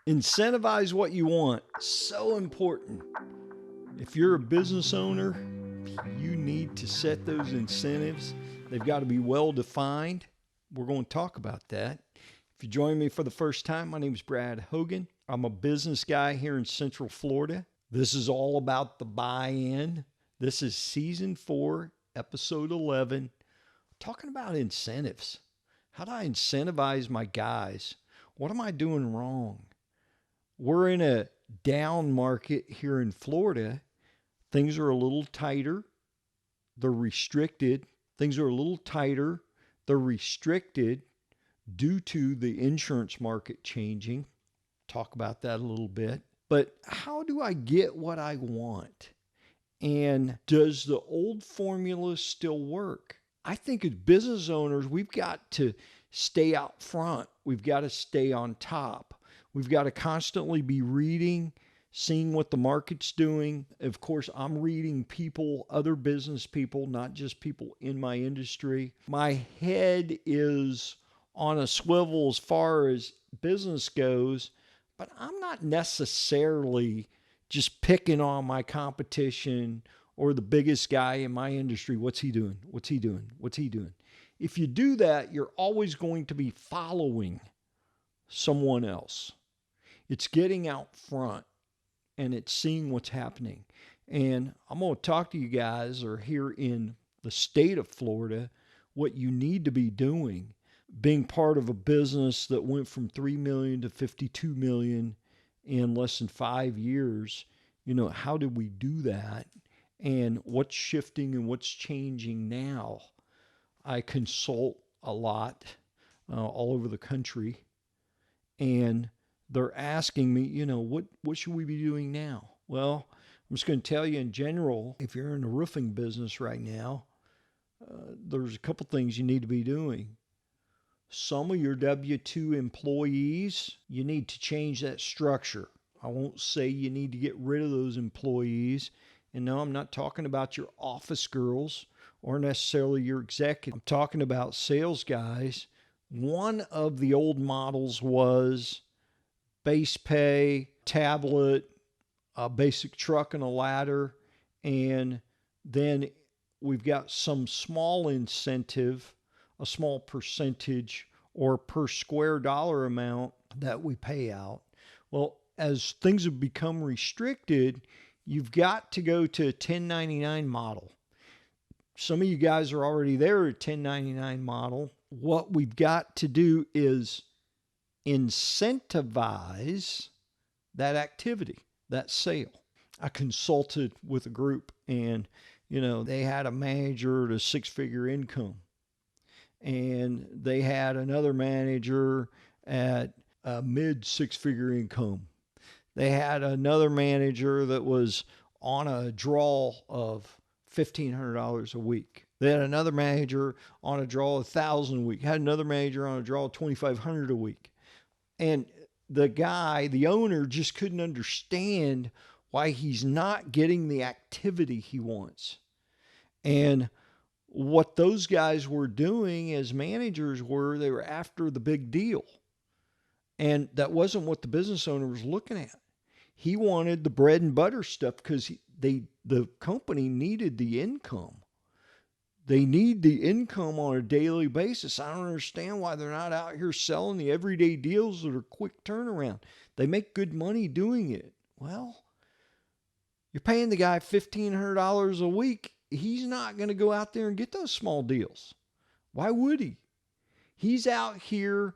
Incentivize what you want. So important. If you're a business owner, you need to set those incentives. They've got to be well defined. We're going to talk about that. If you join me for the first time, my name is Brad Hogan. I'm a business guy here in Central Florida. This is all about the buy-in. This is season 4, episode 11, talking about incentives. How do I incentivize my guys? What am I doing wrong? We're in a down market here in Florida. Things are a little tighter. They're restricted. Things are a little tighter. They're restricted due to the insurance market changing. Talk about that a little bit. But how do I get what I want? And does the old formula still work? I think as business owners, we've got to stay out front. We've got to stay on top. We've got to constantly be reading, seeing what the market's doing. Of course, I'm reading people, other business people, not just people in my industry. My head is on a swivel as far as business goes, but I'm not necessarily just picking on my competition or the biggest guy in my industry. What's he doing? What's he doing? What's he doing? If you do that, you're always going to be following someone else. It's getting out front and it's seeing what's happening. And I'm going to talk to you guys, or here in the state of Florida, what you need to be doing. Being part of a business that went from 3 million to 52 million in less than 5 years, how did we do that? And what's shifting and what's changing now? I consult a lot all over the country, and they're asking me, what should we be doing now? Well, I'm just going to tell you in general, if you're in the roofing business right now, there's a couple things you need to be doing. Some of your W-2 employees, you need to change that structure. I won't say you need to get rid of those employees. And no, I'm not talking about your office girls or necessarily your executive. I'm talking about sales guys. One of the old models was base pay, tablet, a basic truck and a ladder, and then we've got some small incentive, a small percentage or per square dollar amount that we pay out. Well, as things have become restricted, you've got to go to a 1099 model. Some of you guys are already there at 1099 model. What we've got to do is incentivize that activity, that sale. I consulted with a group, and they had a manager at a 6-figure income, and they had another manager at a mid 6-figure income. They had another manager that was on a draw of $1,500 a week. They had another manager on a draw of $1,000 a week. Had another manager on a draw of $2,500 a week. And the guy, the owner, just couldn't understand why he's not getting the activity he wants. And what those guys were doing as managers they were after the big deal. And that wasn't what the business owner was looking at. He wanted the bread and butter stuff because the company needed the income. They need the income on a daily basis. I don't understand why they're not out here selling the everyday deals that are quick turnaround. They make good money doing it. Well, you're paying the guy $1,500 a week. He's not going to go out there and get those small deals. Why would he? He's out here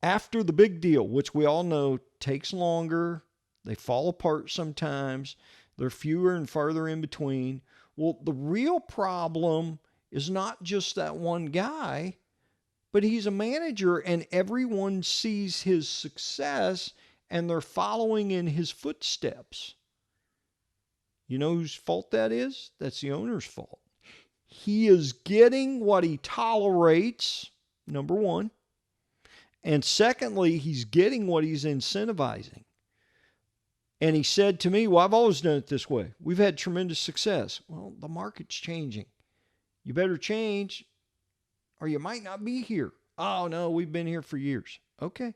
after the big deal, which we all know takes longer. They fall apart sometimes. They're fewer and farther in between. Well, the real problem is not just that one guy, but he's a manager and everyone sees his success and they're following in his footsteps. You know whose fault that is? That's the owner's fault. He is getting what he tolerates, number one. And secondly, he's getting what he's incentivizing. And he said to me, well, I've always done it this way. We've had tremendous success. Well, the market's changing. You better change or you might not be here. Oh, no, we've been here for years. Okay.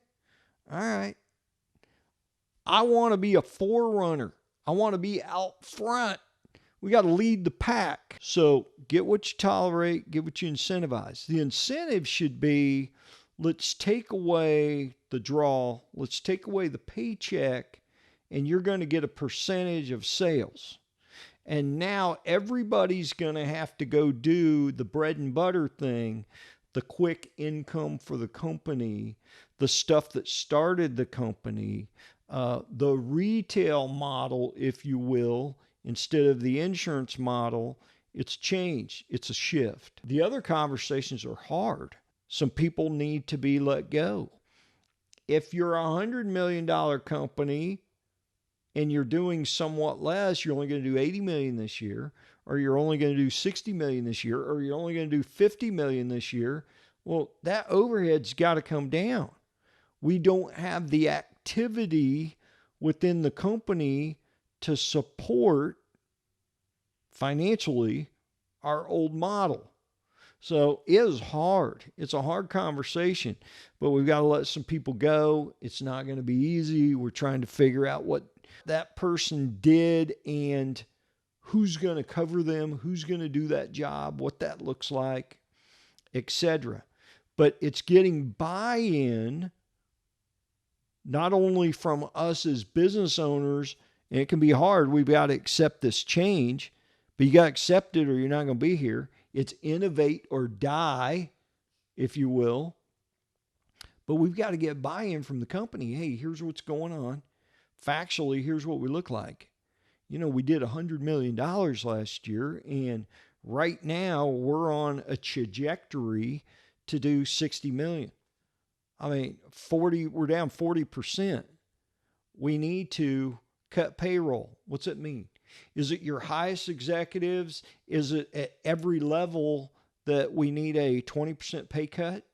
All right. I want to be a forerunner. I want to be out front. We got to lead the pack. So get what you tolerate, get what you incentivize. The incentive should be, let's take away the draw, let's take away the paycheck, and you're going to get a percentage of sales. And now everybody's going to have to go do the bread and butter thing, the quick income for the company, the stuff that started the company, the retail model, if you will, instead of the insurance model. It's changed. It's a shift. The other conversations are hard. Some people need to be let go. If you're a $100 million company and you're doing somewhat less, you're only going to do 80 million this year, or you're only going to do 60 million this year, or you're only going to do 50 million this year. Well, that overhead's got to come down. We don't have the activity within the company to support financially our old model. So it is hard. It's a hard conversation, but we've got to let some people go. It's not going to be easy. We're trying to figure out what that person did and who's going to cover them, who's going to do that job, what that looks like, etc. But it's getting buy-in not only from us as business owners, and it can be hard. We've got to accept this change, but you got to accept it or you're not going to be here. It's innovate or die, if you will. But we've got to get buy-in from the company. Hey, here's what's going on. Factually, here's what we look like. You know, we did $100 million last year, and right now we're on a trajectory to do 60 million. I mean, we're down 40%. We need to cut payroll. What's it mean? Is it your highest executives? Is it at every level that we need a 20% pay cut?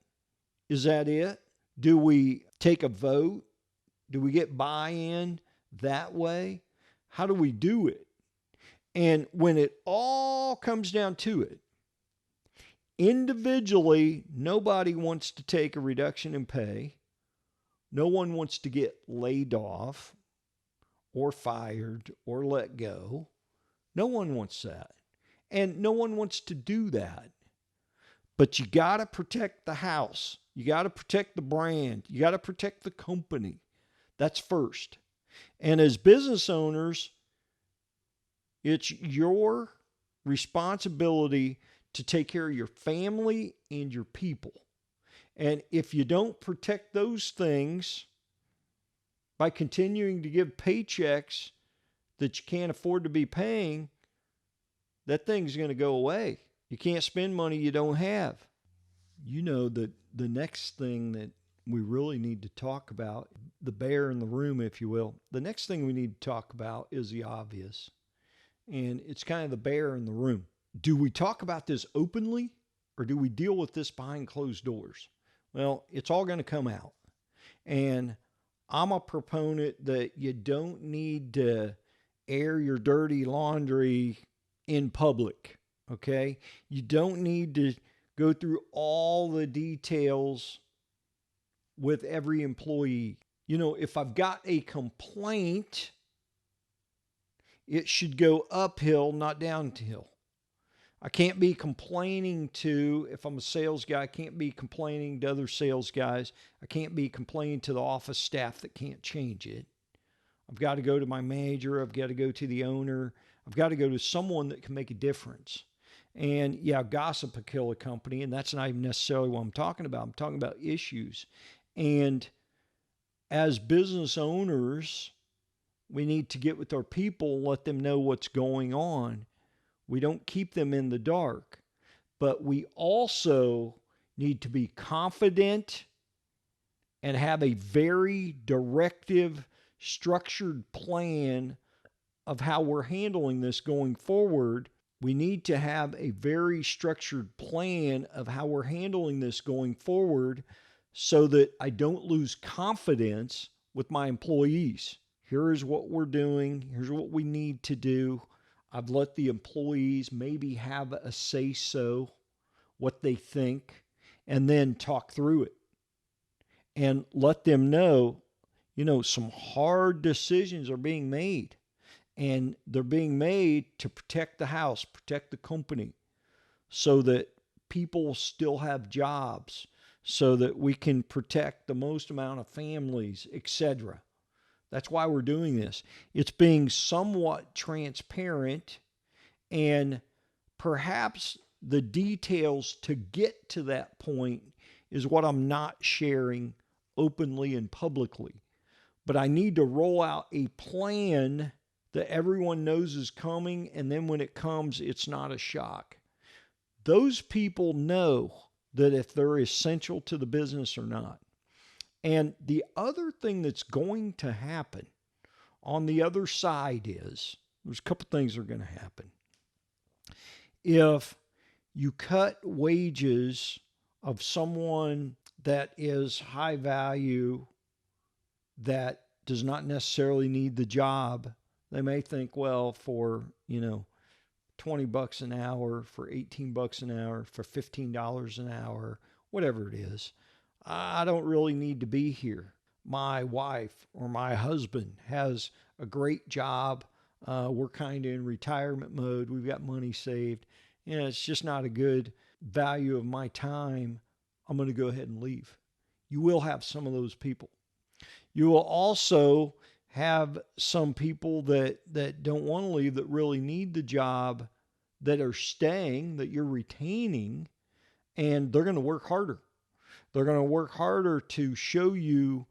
Is that it? Do we take a vote? Do we get buy-in that way? How do we do it? And when it all comes down to it, individually, nobody wants to take a reduction in pay. No one wants to get laid off or fired or let go. No one wants that. And no one wants to do that. But you got to protect the house. You got to protect the brand. You got to protect the company. That's first. And as business owners, it's your responsibility to take care of your family and your people. And if you don't protect those things by continuing to give paychecks that you can't afford to be paying, that thing's going to go away. You can't spend money you don't have. You know, the next thing that we really need to talk about, the bear in the room, if you will, the next thing we need to talk about is the obvious. And it's kind of the bear in the room. Do we talk about this openly or do we deal with this behind closed doors? Well, it's all going to come out. And I'm a proponent that you don't need to air your dirty laundry in public, okay? You don't need to go through all the details with every employee. You know, if I've got a complaint, it should go uphill, not downhill. I can't be complaining to, if I'm a sales guy, I can't be complaining to other sales guys. I can't be complaining to the office staff that can't change it. I've got to go to my manager. I've got to go to the owner. I've got to go to someone that can make a difference. And yeah, gossip will kill a company, and that's not even necessarily what I'm talking about. I'm talking about issues. And as business owners, we need to get with our people, let them know what's going on. We don't keep them in the dark, but we also need to be confident and have a very directive, structured plan of how we're handling this going forward. We need to have a very structured plan of how we're handling this going forward so that I don't lose confidence with my employees. Here is what we're doing. Here's what we need to do. I've let the employees maybe have a say-so, what they think, and then talk through it. And let them know, Some hard decisions are being made, and they're being made to protect the house, protect the company, so that people still have jobs, so that we can protect the most amount of families, etc. That's why we're doing this. It's being somewhat transparent, and perhaps the details to get to that point is what I'm not sharing openly and publicly. But I need to roll out a plan that everyone knows is coming, and then when it comes, it's not a shock. Those people know that if they're essential to the business or not. And the other thing that's going to happen on the other side is there's a couple things that are going to happen. If you cut wages of someone that is high value, that does not necessarily need the job, they may think, well, for, $20 an hour, for $18 an hour, for $15 an hour, whatever it is, I don't really need to be here. My wife or my husband has a great job. We're kind of in retirement mode. We've got money saved. It's just not a good value of my time. I'm going to go ahead and leave. You will have some of those people. You will also have some people that don't want to leave, that really need the job, that are staying, that you're retaining, and they're going to work harder. They're going to work harder to show you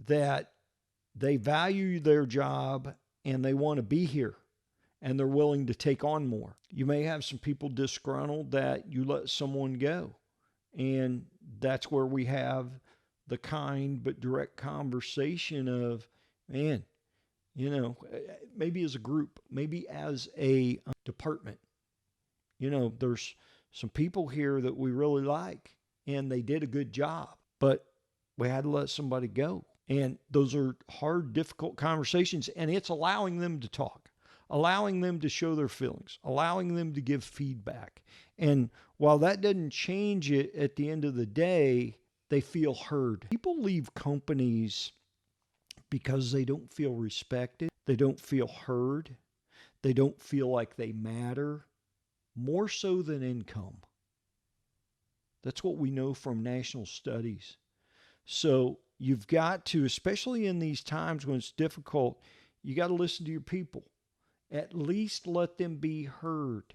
that they value their job and they want to be here, and they're willing to take on more. You may have some people disgruntled that you let someone go, and that's where we have the kind but direct conversation of, man, maybe as a group, maybe as a department, there's some people here that we really like, and they did a good job, but we had to let somebody go. And those are hard, difficult conversations, and it's allowing them to talk, allowing them to show their feelings, allowing them to give feedback. And while that doesn't change it at the end of the day, they feel heard. People leave companies because they don't feel respected, they don't feel heard, they don't feel like they matter, more so than income. That's what we know from national studies. So you've got to, especially in these times when it's difficult, you got to listen to your people. At least let them be heard.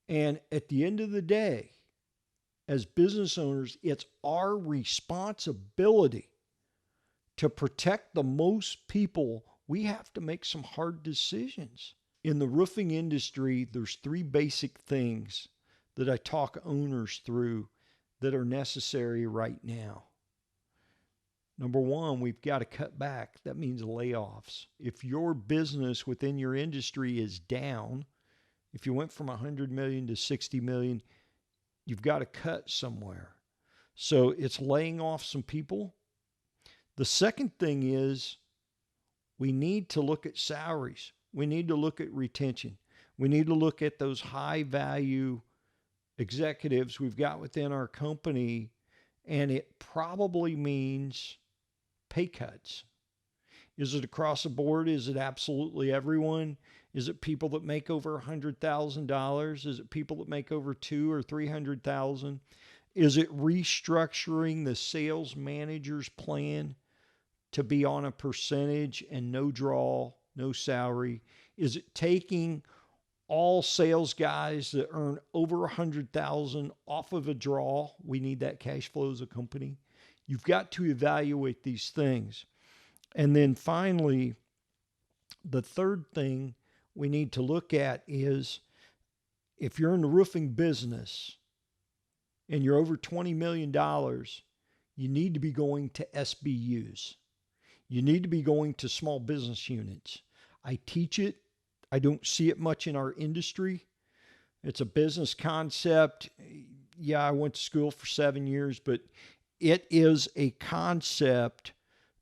And at the end of the day, as business owners, it's our responsibility to protect the most people. We have to make some hard decisions. In the roofing industry, there's 3 basic things that I talk owners through that are necessary right now. Number 1, we've got to cut back. That means layoffs. If your business within your industry is down, if you went from 100 million to 60 million, you've got to cut somewhere. So it's laying off some people. The second thing is we need to look at salaries. We need to look at retention. We need to look at those high value executives we've got within our company, and it probably means pay cuts. Is it across the board? Is it absolutely everyone? Is it people that make over $100,000? Is it people that make over $200,000 or $300,000? Is it restructuring the sales manager's plan to be on a percentage and no draw, no salary? Is it taking all sales guys that earn over $100,000 off of a draw? We need that cash flow as a company. You've got to evaluate these things. And then finally, the third thing we need to look at is, if you're in the roofing business and you're over $20 million, you need to be going to SBUs. You need to be going to small business units. I teach it. I don't see it much in our industry. It's a business concept. Yeah, I went to school for 7 years, but it is a concept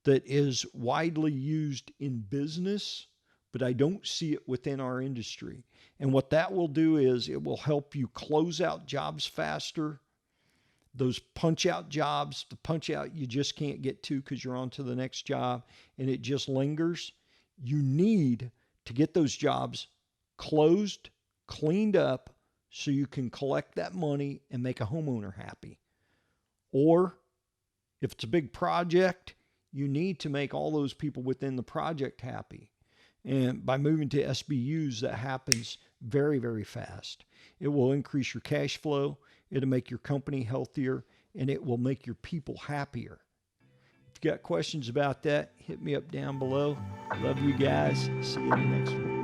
that is widely used in business, but I don't see it within our industry. And what that will do is it will help you close out jobs faster. those punch out jobs, the punch out you just can't get to because you're on to the next job and it just lingers. You need to get those jobs closed, cleaned up, so you can collect that money and make a homeowner happy. Or if it's a big project, you need to make all those people within the project happy. And by moving to SBUs, that happens very, very fast. It will increase your cash flow, it'll make your company healthier, and it will make your people happier. If you got questions about that, hit me up down below. Love you guys. See you in the next one.